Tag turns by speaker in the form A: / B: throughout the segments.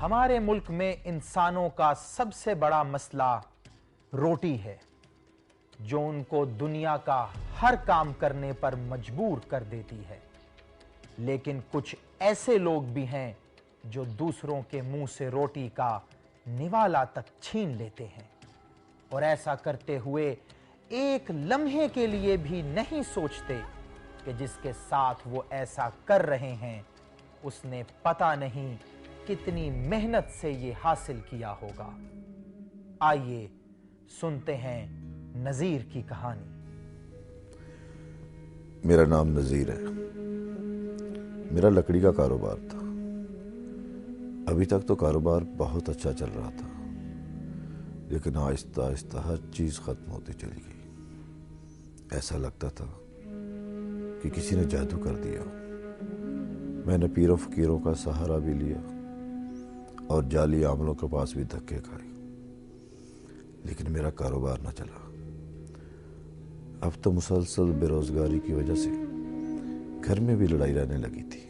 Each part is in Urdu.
A: ہمارے ملک میں انسانوں کا سب سے بڑا مسئلہ روٹی ہے جو ان کو دنیا کا ہر کام کرنے پر مجبور کر دیتی ہے، لیکن کچھ ایسے لوگ بھی ہیں جو دوسروں کے منہ سے روٹی کا نوالا تک چھین لیتے ہیں اور ایسا کرتے ہوئے ایک لمحے کے لیے بھی نہیں سوچتے کہ جس کے ساتھ وہ ایسا کر رہے ہیں اس نے پتہ نہیں کتنی محنت سے یہ حاصل کیا ہوگا۔ آئیے سنتے ہیں نذیر کی کہانی۔
B: میرا نام نذیر ہے۔ میرا لکڑی کا کاروبار تھا۔ ابھی تک تو کاروبار بہت اچھا چل رہا تھا، لیکن آہستہ آہستہ ہر چیز ختم ہوتی چلی گئی۔ ایسا لگتا تھا کہ کسی نے جادو کر دیا۔ میں نے پیروں فقیروں کا سہارا بھی لیا اور جعلی عاملوں کے پاس بھی دھکے کھائے، لیکن میرا کاروبار نہ چلا۔ اب تو مسلسل بے روزگاری کی وجہ سے گھر میں بھی لڑائی رہنے لگی تھی۔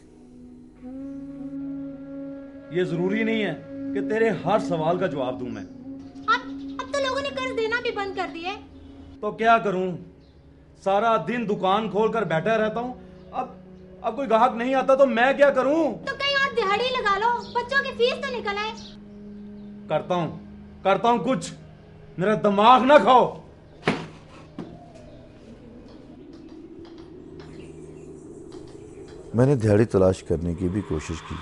C: یہ ضروری نہیں ہے کہ تیرے ہر سوال کا جواب دوں میں۔
D: اب تو لوگوں نے قرض دینا بھی بند کر دیے۔
C: تو کیا کروں؟ سارا دن دکان کھول کر بیٹھا رہتا ہوں۔ اب کوئی گاہک نہیں آتا تو میں کیا کروں؟
D: تو کہیں اور دہاڑی لگا لو، بچوں کی فیس تو نکل آئے۔
C: کرتا ہوں کچھ، میرا دماغ نہ کھاؤ۔
B: میں نے دہاڑی تلاش کرنے کی بھی کوشش کی،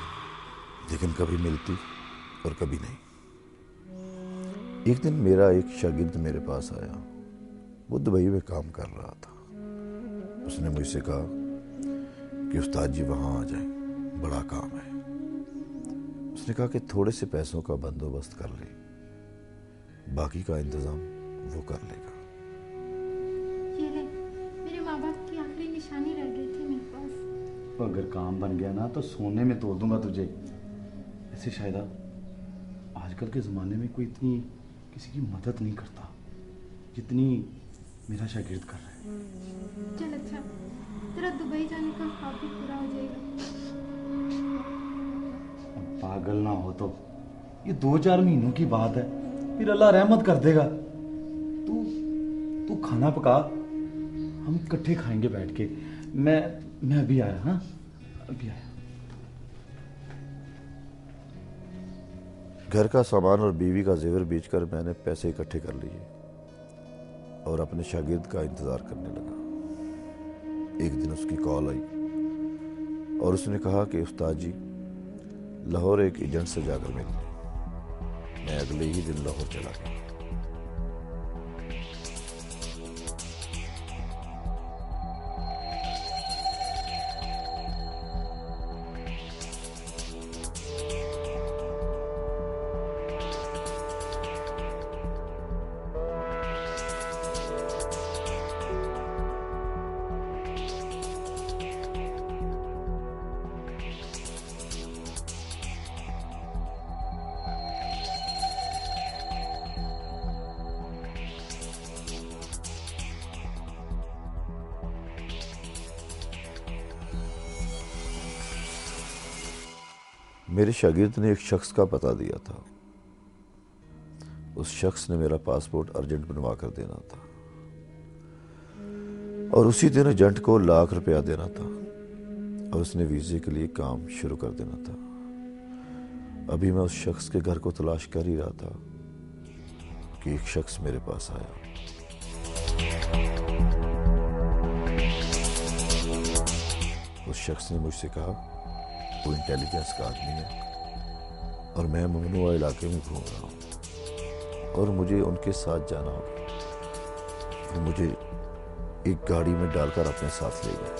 B: لیکن کبھی ملتی اور کبھی نہیں۔ ایک دن میرا ایک شاگرد میرے پاس آیا۔ وہ دبئی میں کام کر رہا تھا۔ اس نے مجھ سے کہا کہ استاد جی وہاں آ جائیں، بڑا کام ہے۔ اس نے کہا کہ تھوڑے سے پیسوں کا بندوبست کر لیں، باقی کا انتظام وہ کر لے گا۔
D: یہ لے، میرے ماں باپ کی آخری نشانی رہ گئی تھی میرے پاس۔
C: اگر کام بن گیا نا تو سونے میں توڑ دوں گا تجھے۔ ایسے شاہدہ، آج کل کے زمانے میں کوئی اتنی کسی کی مدد نہیں کرتا جتنی میرا شاگرد کر رہا ہے۔
D: چل اچھا، تیرا دبئی جانے کا خواب بھی پورا ہو جائے گا۔
C: پاگل نہ ہو تو یہ 2-4 مہینوں کی بات ہے، پھر اللہ رحمت کر دے گا۔ تو کھانا پکا، ہم اکٹھے کھائیں گے بیٹھ کے۔ میں ابھی آیا۔ ہاں ابھی آیا۔
B: گھر کا سامان اور بیوی کا زیور بیچ کر میں نے پیسے اکٹھے کر لیے اور اپنے شاگرد کا انتظار کرنے لگا۔ ایک دن اس کی کال آئی اور اس نے کہا کہ استاد جی لاہور ایک ایجنٹ سے جا کر مل لیں۔ میں اگلے ہی دن لاہور چلا گیا۔ میرے شاگرد نے ایک شخص کا پتہ دیا تھا۔ اس شخص نے میرا پاسپورٹ ارجنٹ بنوا کر دینا تھا اور اسی دن ایجنٹ کو ₹1,00,000 دینا تھا اور اس نے ویزے کے لیے کام شروع کر دینا تھا۔ ابھی میں اس شخص کے گھر کو تلاش کر ہی رہا تھا کہ ایک شخص میرے پاس آیا۔ اس شخص نے مجھ سے کہا وہ انٹیلیجنس کا آدمی ہے اور میں ممنوعہ علاقے میں گھوم رہا ہوں اور مجھے ان کے ساتھ جانا ہوگا۔ وہ مجھے ایک گاڑی میں ڈال کر اپنے ساتھ لے گئے۔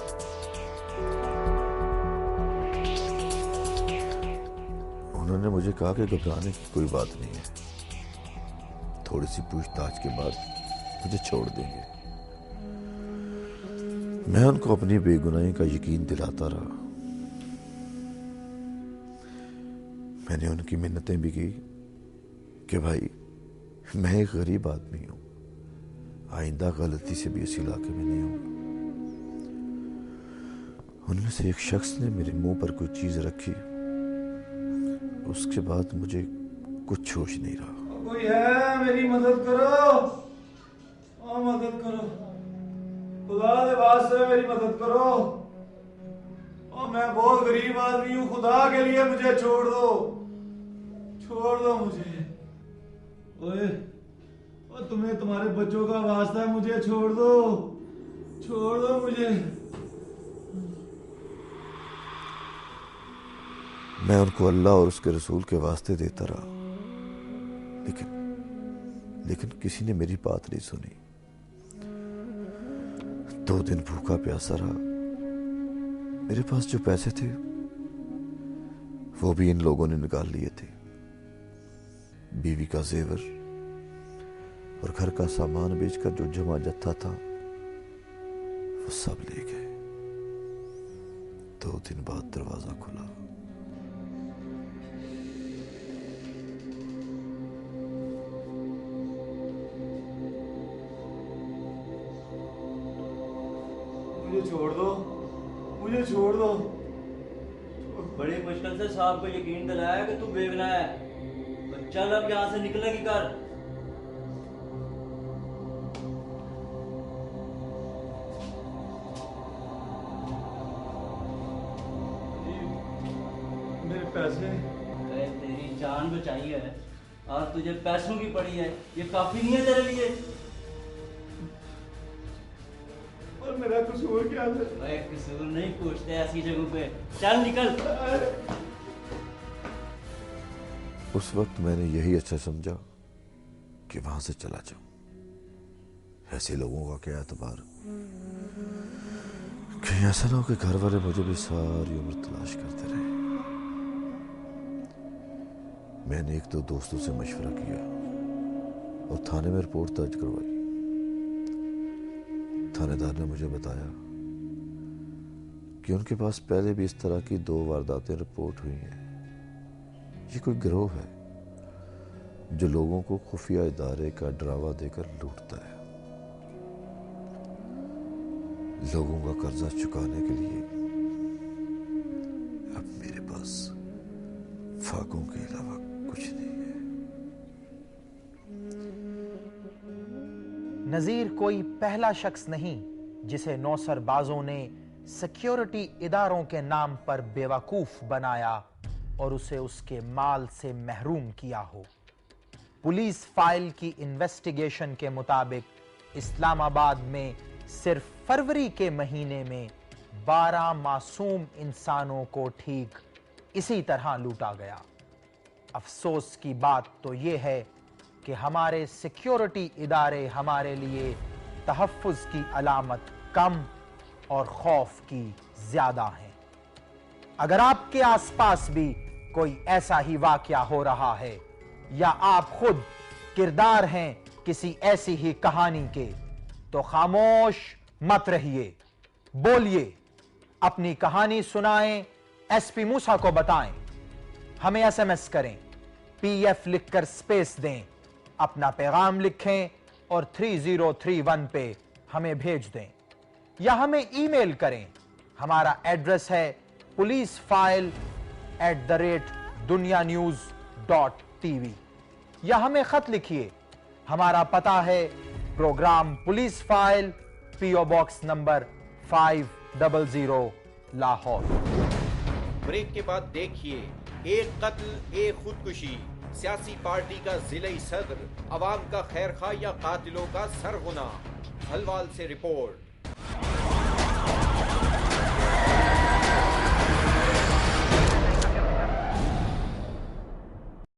B: انہوں نے مجھے کہا کہ گھبرانے کی کوئی بات نہیں ہے، تھوڑی سی پوچھ تاچھ کے بعد مجھے چھوڑ دیں گے۔ میں ان کو اپنی بے گناہی کا یقین دلاتا رہا۔ میں نے ان کی منتیں بھی کی کہ بھائی میں ایک غریب آدمی ہوں، آئندہ غلطی سے بھی اس علاقے میں نہیں ہوں۔ ان میں سے ایک شخص نے میرے منہ پر کوئی چیز رکھی اس کے بعد مجھے کچھ ہوش نہیں رہا۔
C: کوئی ہے میری مدد کرو، مدد کرو، خدا دے واسطے میری مدد کرو، میں بہت غریب آدمی ہوں، خدا کے لیے مجھے چھوڑ دو مجھے، اوے تمہیں تمہارے بچوں کا واسطہ ہے، مجھے چھوڑ دو مجھے۔
B: میں ان کو اللہ اور اس کے رسول کے واسطے دیتا رہا، لیکن کسی نے میری بات نہیں سنی۔ 2 دن بھوکا پیاسا رہا۔ میرے پاس جو پیسے تھے وہ بھی ان لوگوں نے نکال لیے تھے۔ بیوی کا زیور اور گھر کا سامان بیچ کر جو جمع جتھا تھا وہ سب لے گئے۔ 2 دن بعد دروازہ کھلا۔
C: مجھے چھوڑ دو۔
E: بڑی مشکل سے صاحب کو یقین دلایا کہ تو بے گناہ ہے، چل اب یہاں سے نکلنے کی کر۔
C: میرے پیسے؟
E: تیری جان بچائی ہے اور تجھے پیسوں کی پڑی ہے، یہ کافی نہیں ہے تیرے لیے؟
C: میرا قصور کیا ہے؟
E: قصور نہیں پوچھتے ایسی جگہوں پہ، چل نکل۔
B: اس وقت میں نے یہی اچھا سمجھا کہ وہاں سے چلا جاؤں۔ ایسے لوگوں کا کیا اعتبار، کہیں ایسا نہ ہو کہ گھر والے مجھے بھی ساری عمر تلاش کرتے رہے۔ میں نے 1-2 دوستوں سے مشورہ کیا اور تھانے میں رپورٹ درج کروائی۔ تھانے دار نے مجھے بتایا کہ ان کے پاس پہلے بھی اس طرح کی 2 وارداتیں رپورٹ ہوئی ہیں۔ یہ کوئی گروہ ہے جو لوگوں کو خفیہ ادارے کا ڈراوا دے کر لوٹتا ہے۔ لوگوں کا قرضہ چکانے کے لیے اب میرے پاس فاقوں کے علاوہ کچھ نہیں ہے۔
A: نذیر کوئی پہلا شخص نہیں جسے نوسر بازوں نے سیکیورٹی اداروں کے نام پر بیوقوف بنایا اور اسے اس کے مال سے محروم کیا ہو۔ پولیس فائل کی انویسٹیگیشن کے مطابق اسلام آباد میں صرف فروری کے مہینے میں 12 معصوم انسانوں کو ٹھیک اسی طرح لوٹا گیا۔ افسوس کی بات تو یہ ہے کہ ہمارے سیکیورٹی ادارے ہمارے لیے تحفظ کی علامت کم اور خوف کی زیادہ ہیں۔ اگر آپ کے آس پاس بھی کوئی ایسا ہی واقعہ ہو رہا ہے یا آپ خود کردار ہیں کسی ایسی ہی کہانی کے، تو خاموش مت رہیے، بولیے، اپنی کہانی سنائیں، ایس پی موسیٰ کو بتائیں، ہمیں SMS کریں، PF لکھ کر سپیس دیں، اپنا پیغام لکھیں اور 3031 پہ ہمیں بھیج دیں یا ہمیں ای میل کریں۔ ہمارا ایڈریس ہے police-file@dunianews.tv یا ہمیں خط لکھیے۔ ہمارا پتہ ہے program police file, PO box number 500 Lahore.
F: Break کے بعد دیکھیے ایک قتل ایک خودکشی، سیاسی پارٹی کا ضلعی صدر عوام کا خیر خواہ یا قاتلوں کا سرغنہ۔ ہلوال سے رپورٹ۔